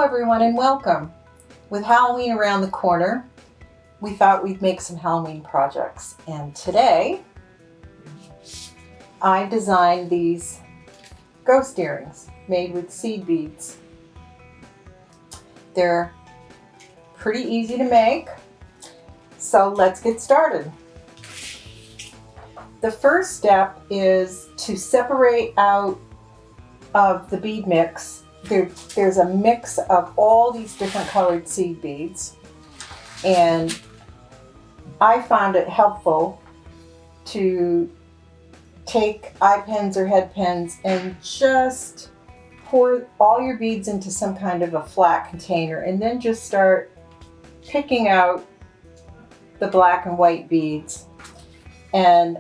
everyone and welcome. With Halloween around the corner, we thought we'd make some Halloween projects. And today, I designed these ghost earrings made with seed beads. They're pretty easy to make, so let's get started. The first step is to separate out of the bead mix. There's a mix of all these different colored seed beads, and I found it helpful to take eye pins or head pins and just pour all your beads into some kind of a flat container, and then just start picking out the black and white beads and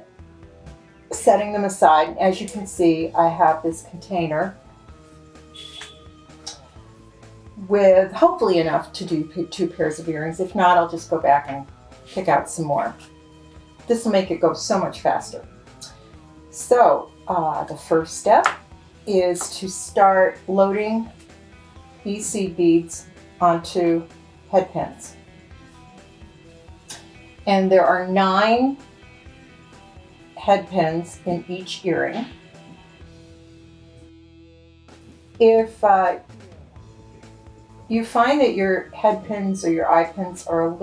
setting them aside. As you can see, I have this container with hopefully enough to do 2 pairs of earrings. If not, I'll just go back and pick out some more. This will make it go so much faster. So the first step is to start loading these seed beads onto head pins. And there are 9 head pins in each earring. If you find that your head pins or your eye pins are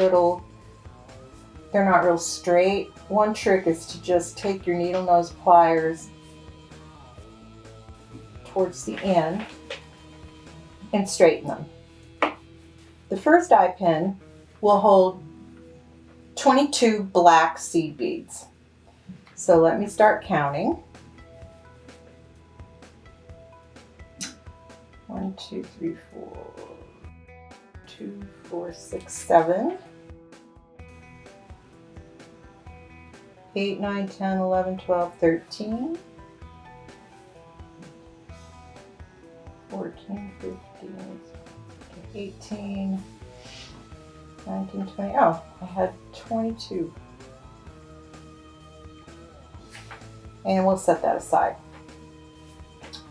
they're not real straight, one trick is to just take your needle nose pliers towards the end and straighten them. The first eye pin will hold 22 black seed beads. So let me start counting. 1, 2, 3, 4, 2, 4, 6, 7, 8, 9, 10, 11, 12, 13, 14, 15, 18, 19, 20. Oh, I had 22. And we'll set that aside.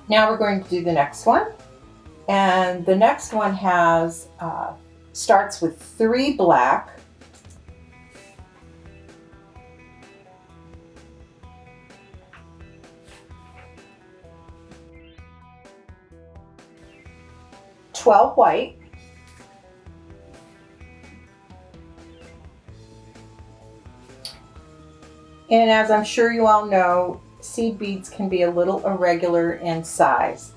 Now we're going to do the next one. And the next one has starts with 3 black, 12 white, and as I'm sure you all know, seed beads can be a little irregular in size.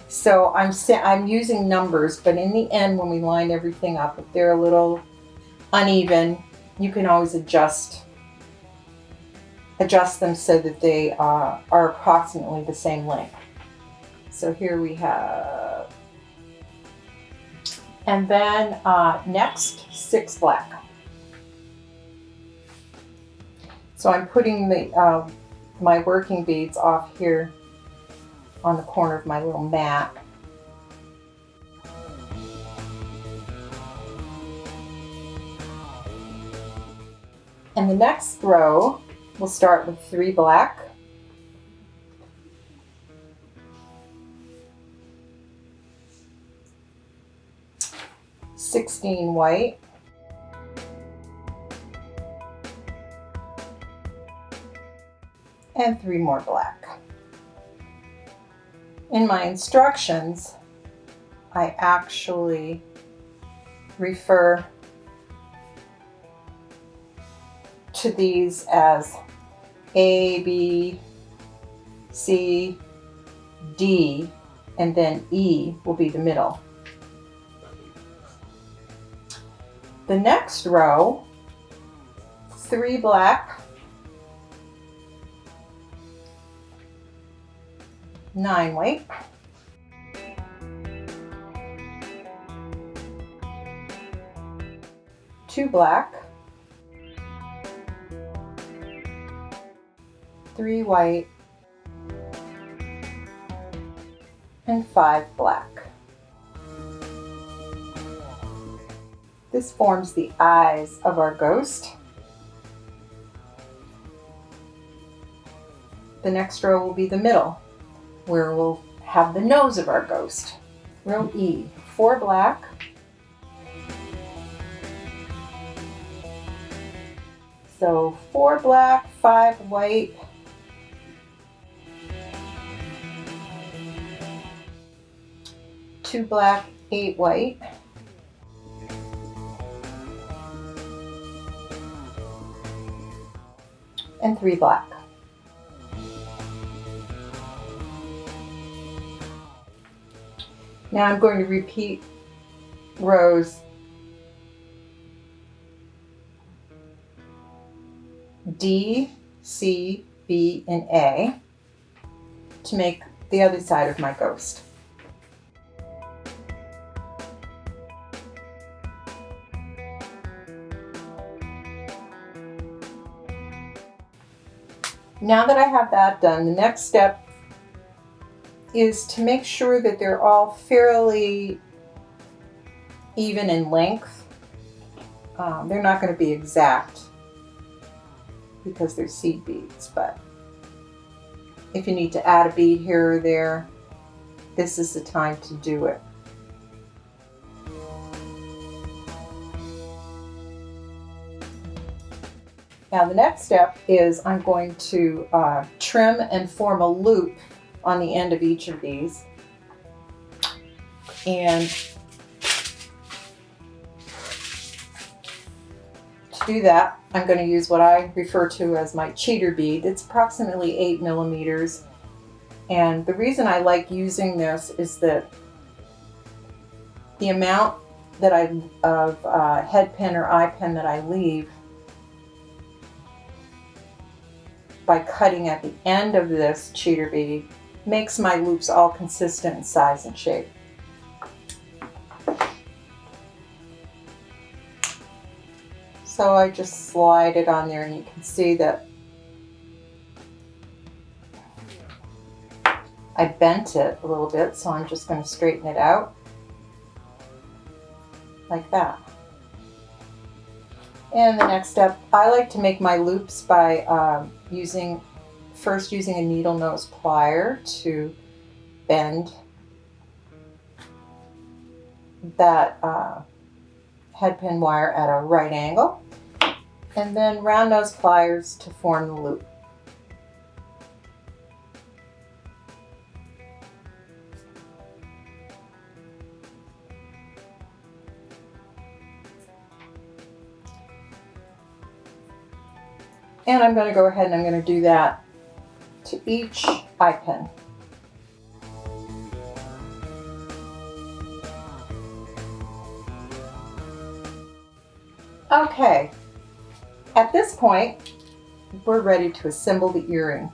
So I'm using numbers, but in the end, when we line everything up, if they're a little uneven, you can always adjust them so that they are approximately the same length. So here we have, and then next, 6 black. So I'm putting my working beads off here on the corner of my little mat. And the next row, we'll start with 3 black, 16 white, and 3 more black. In my instructions, I actually refer to these as A, B, C, D, and then E will be the middle. The next row, 3 black, 9 white, 2 black, 3 white, and 5 black. This forms the eyes of our ghost. The next row will be the middle, where we'll have the nose of our ghost. Real E. 4 black, so 4 black, 5 white, 2 black, 8 white, and 3 black. Now I'm going to repeat rows D, C, B, and A to make the other side of my ghost. Now that I have that done, the next step is to make sure that they're all fairly even in length. They're not going to be exact because they're seed beads, but if you need to add a bead here or there, this is the time to do it. Now the next step is I'm going to trim and form a loop on the end of each of these. And to do that, I'm going to use what I refer to as my cheater bead. It's approximately 8 millimeters. And the reason I like using this is that the amount that of head pin or eye pin that I leave by cutting at the end of this cheater bead makes my loops all consistent in size and shape. So I just slide it on there and you can see that I bent it a little bit, so I'm just going to straighten it out like that. And the next step, I like to make my loops by first using a needle nose plier to bend that head pin wire at a right angle, and then round nose pliers to form the loop. And I'm going to go ahead and I'm going to do that to each eye pin. Okay, at this point, we're ready to assemble the earring.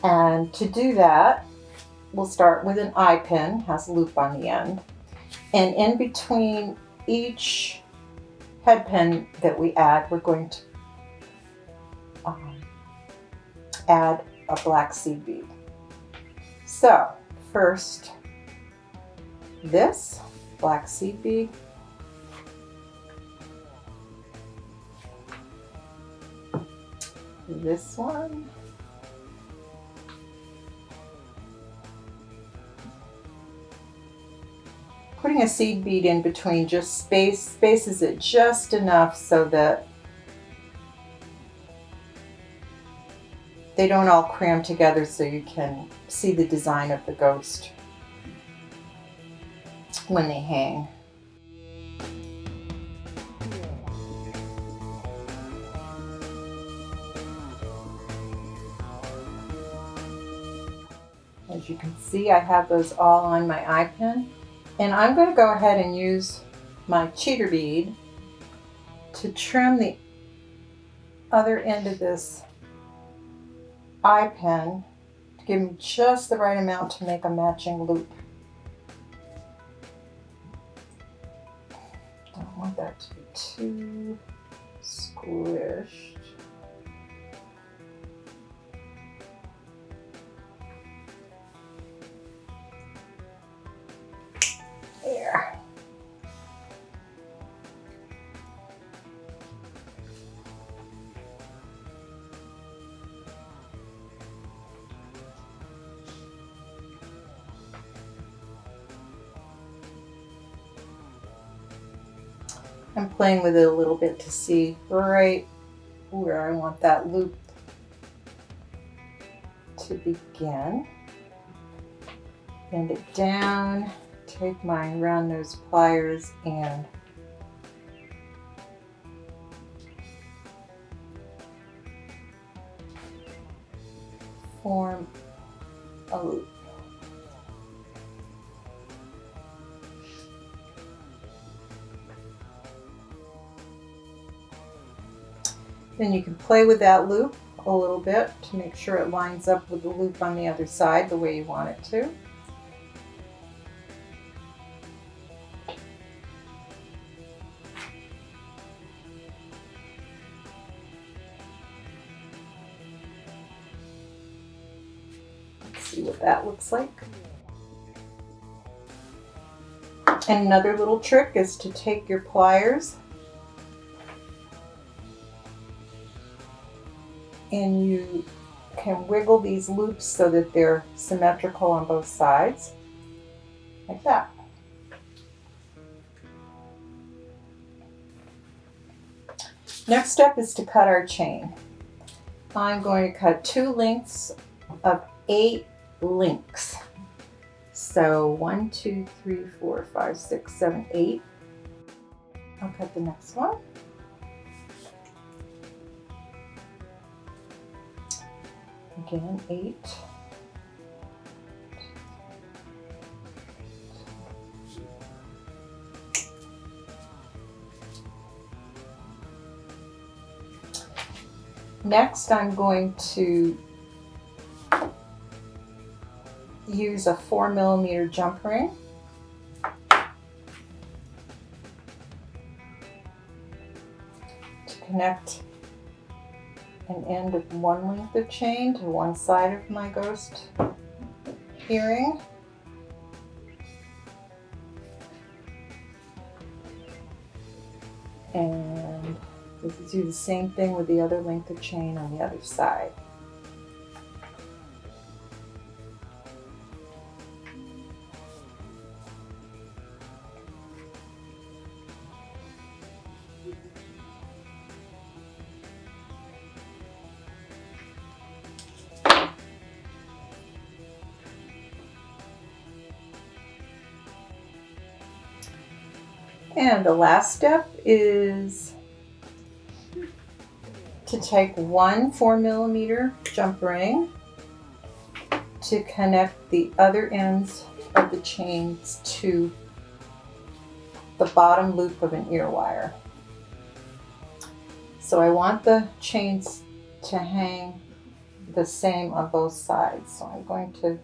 And to do that, we'll start with an eye pin, has a loop on the end. And in between each head pin that we add, we're going to add a black seed bead. So first, this black seed bead, this one, putting a seed bead in between just spaces it just enough so that they don't all cram together, so you can see the design of the ghost when they hang. As you can see, I have those all on my eye pin, and I'm going to go ahead and use my cheater bead to trim the other end of this eye pin to give me just the right amount to make a matching loop. Don't want that to be too squished. There. I'm playing with it a little bit to see right where I want that loop to begin. Bend it down, take my round nose pliers and form a loop. Then you can play with that loop a little bit to make sure it lines up with the loop on the other side the way you want it to. Let's see what that looks like. And another little trick is to take your pliers and you can wiggle these loops so that they're symmetrical on both sides, like that. Next step is to cut our chain. I'm going to cut 2 lengths of 8 links. So 1, 2, 3, 4, 5, 6, 7, 8. I'll cut the next one. Again, 8. Next, I'm going to use a 4mm jump ring. To connect an end of one length of chain to one side of my ghost earring. And do the same thing with the other length of chain on the other side. And the last step is to take one 4mm jump ring to connect the other ends of the chains to the bottom loop of an ear wire. So I want the chains to hang the same on both sides. So I'm going to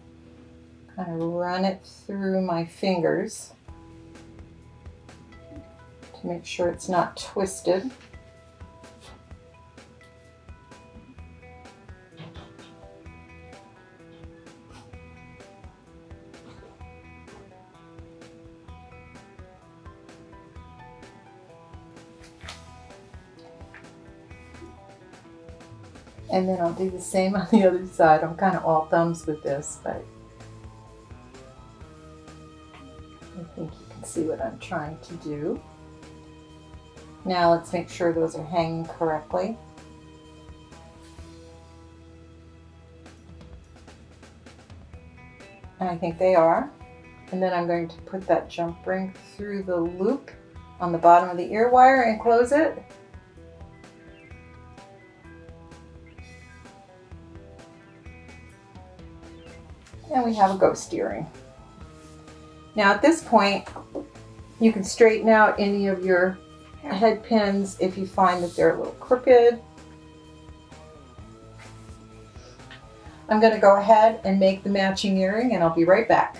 kind of run it through my fingers to make sure it's not twisted. And then I'll do the same on the other side. I'm kind of all thumbs with this, but I think you can see what I'm trying to do. Now let's make sure those are hanging correctly. And I think they are. And then I'm going to put that jump ring through the loop on the bottom of the ear wire and close it. And we have a ghost earring. Now at this point, you can straighten out any of your head pins if you find that they're a little crooked. I'm going to go ahead and make the matching earring and I'll be right back.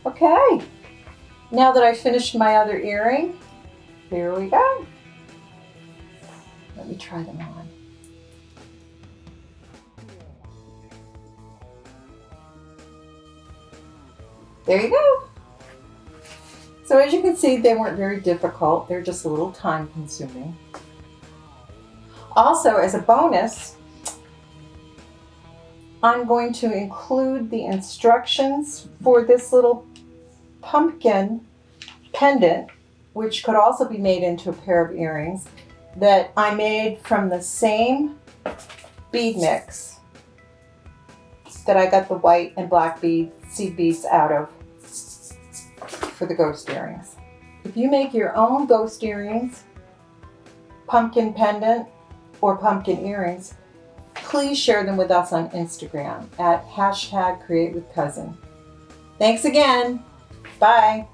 Okay, now that I've finished my other earring, here we go. Let me try them on. There you go. So as you can see, they weren't very difficult. They're just a little time consuming. Also, as a bonus, I'm going to include the instructions for this little pumpkin pendant, which could also be made into a pair of earrings, that I made from the same bead mix that I got the white and black seed beads out of for the ghost earrings. If you make your own ghost earrings, pumpkin pendant, or pumpkin earrings, please share them with us on Instagram at #CreateWithCousin. Thanks again. Bye.